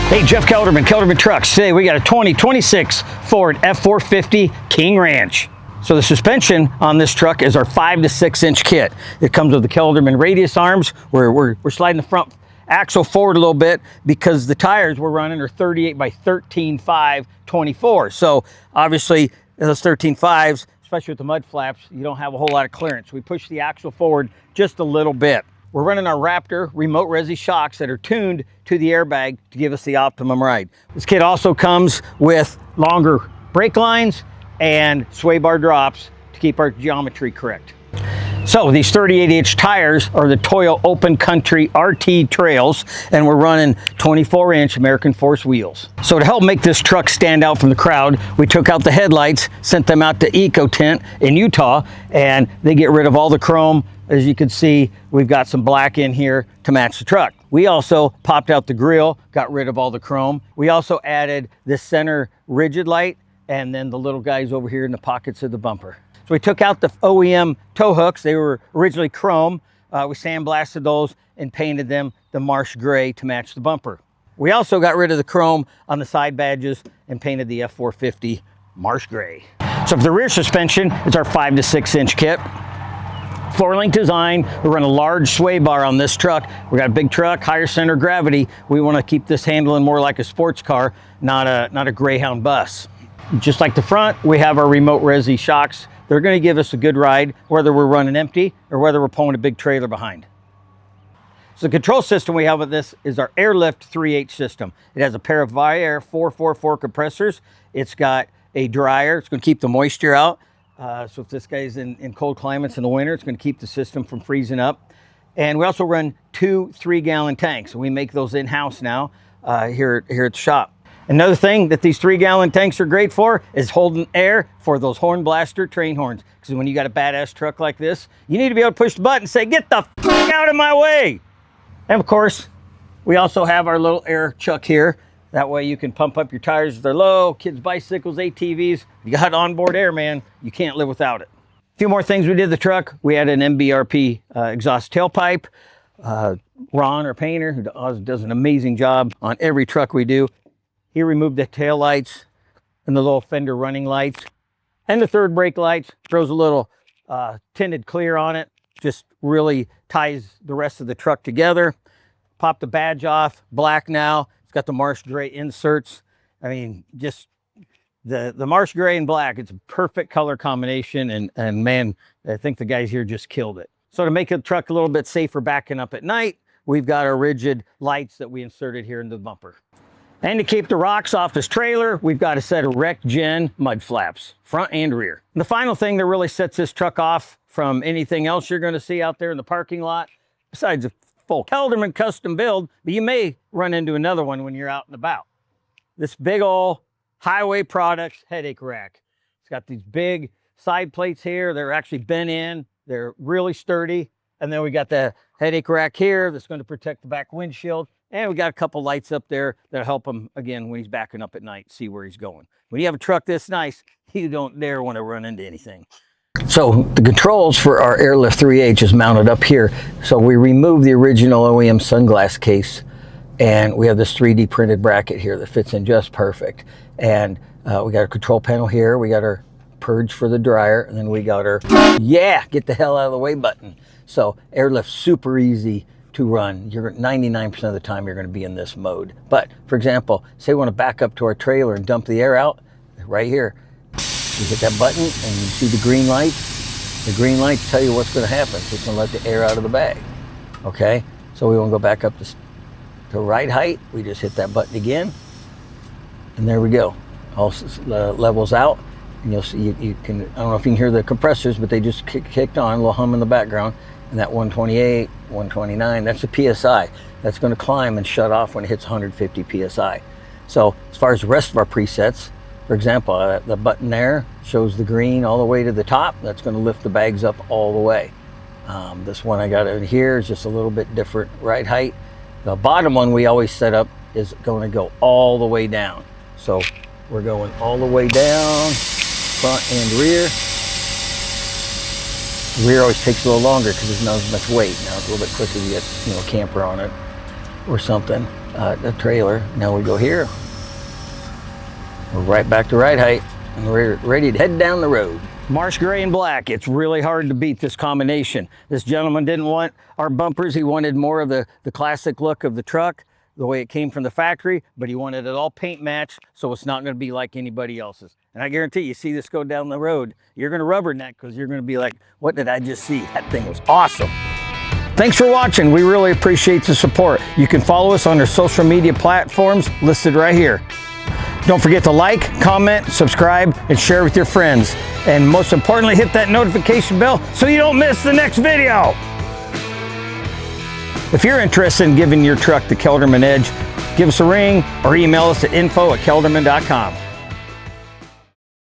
Hey, Jeff Kelderman, Kelderman Trucks. Today we got a 2026 Ford F-450 King Ranch. So the suspension on this truck is our 5 to 6 inch kit. It comes with the Kelderman radius arms. We're sliding the front axle forward a little bit because the tires we're running are 38 by 13.5 24. So obviously those 13.5s, especially with the mud flaps, you don't have a whole lot of clearance. We push the axle forward just a little bit. We're running our Raptor remote resi shocks that are tuned to the airbag to give us the optimum ride. This kit also comes with longer brake lines and sway bar drops to keep our geometry correct. So these 38-inch tires are the Toyo Open Country RT Trails, and we're running 24-inch American Force wheels. So to help make this truck stand out from the crowd, we took out the headlights, sent them out to Eco Tint in Utah, and they get rid of all the chrome. As you can see, we've got some black in here to match the truck. We also popped out the grille, got rid of all the chrome. We also added this center rigid light and then the little guys over here in the pockets of the bumper. So we took out the OEM tow hooks. They were originally chrome. We sandblasted those and painted them the marsh gray to match the bumper. We also got rid of the chrome on the side badges and painted the F-450 marsh gray. So for the rear suspension, it's our 5 to 6 inch kit. Floor length design. We run a large sway bar on this truck. We got a big truck, higher center of gravity. We want to keep this handling more like a sports car, not a Greyhound bus. Just like the front, we have our remote resi shocks. They're going to give us a good ride, whether we're running empty or whether we're pulling a big trailer behind. So the control system we have with this is our Airlift 3H system. It has a pair of VIAIR 444 compressors. It's got a dryer. It's going to keep the moisture out. So if this guy's in cold climates in the winter, it's going to keep the system from freezing up. And we also run 2 3-gallon tanks. We make those in-house now here at the shop. Another thing that these 3-gallon tanks are great for is holding air for those Hornblaster train horns. Because when you got a badass truck like this, you need to be able to push the button and say, "Get the f*** out of my way!" And of course, we also have our little air chuck here. That way you can pump up your tires if they're low, kids' bicycles, ATVs. You got onboard air, man. You can't live without it. A few more things we did to the truck. We added an MBRP exhaust tailpipe. Ron, our painter, who does an amazing job on every truck we do. He removed the tail lights and the little fender running lights and the third brake lights, throws a little tinted clear on it, just really ties the rest of the truck together. Pop the badge off, black now. It's got the marsh gray inserts. I mean, just the marsh gray and black, it's a perfect color combination, and man, I think the guys here just killed it. So to make the truck a little bit safer backing up at night, we've got our rigid lights that we inserted here into the bumper. And to keep the rocks off this trailer, we've got a set of Rec Gen mud flaps, front and rear. And the final thing that really sets this truck off from anything else you're going to see out there in the parking lot, besides a full Kelderman custom build, but you may run into another one when you're out and about. This big old Highway Products headache rack. It's got these big side plates here. They're actually bent in. They're really sturdy. And then we got the headache rack here that's going to protect the back windshield. And we got a couple lights up there that'll help him, again, when he's backing up at night, see where he's going. When you have a truck this nice, you don't dare want to run into anything. So the controls for our Airlift 3H is mounted up here. So we removed the original OEM sunglass case, and we have this 3D printed bracket here that fits in just perfect. And we got a control panel here. We got our purge for the dryer, and then we got our, get the hell out of the way button. So Airlift's super easy to run. You're 99% of the time you're going to be in this mode. But for example, say we want to back up to our trailer and dump the air out, right here. You hit that button and you see the green lights. The green lights tell you what's going to happen. So it's going to let the air out of the bag. Okay, so we want to go back up to right height. We just hit that button again, and there we go. All levels out, and you'll see you can. I don't know if you can hear the compressors, but they just kicked on, a little hum in the background. And that 128, 129, that's the PSI. That's going to climb and shut off when it hits 150 PSI. So as far as the rest of our presets, for example, the button there shows the green all the way to the top. That's going to lift the bags up all the way. This one I got in here is just a little bit different ride height. The bottom one we always set up is going to go all the way down. So we're going all the way down, front and rear. The rear always takes a little longer because there's not as much weight. Now it's a little bit quicker to get, camper on it. or something, the trailer. Now we go here. We're right back to ride height, and we're ready to head down the road. Marsh gray and black. It's really hard to beat this combination. This gentleman didn't want our bumpers. He wanted more of the classic look of the truck, the way it came from the factory, but he wanted it all paint matched, so it's not going to be like anybody else's. And I guarantee you see this go down the road, you're going to rubberneck because you're going to be like, what did I just see? That thing was awesome. Thanks for watching. We really appreciate the support. You can follow us on our social media platforms listed right here. Don't forget to like, comment, subscribe, and share with your friends. And most importantly, hit that notification bell so you don't miss the next video. If you're interested in giving your truck the Kelderman edge, give us a ring or email us at info@kelderman.com.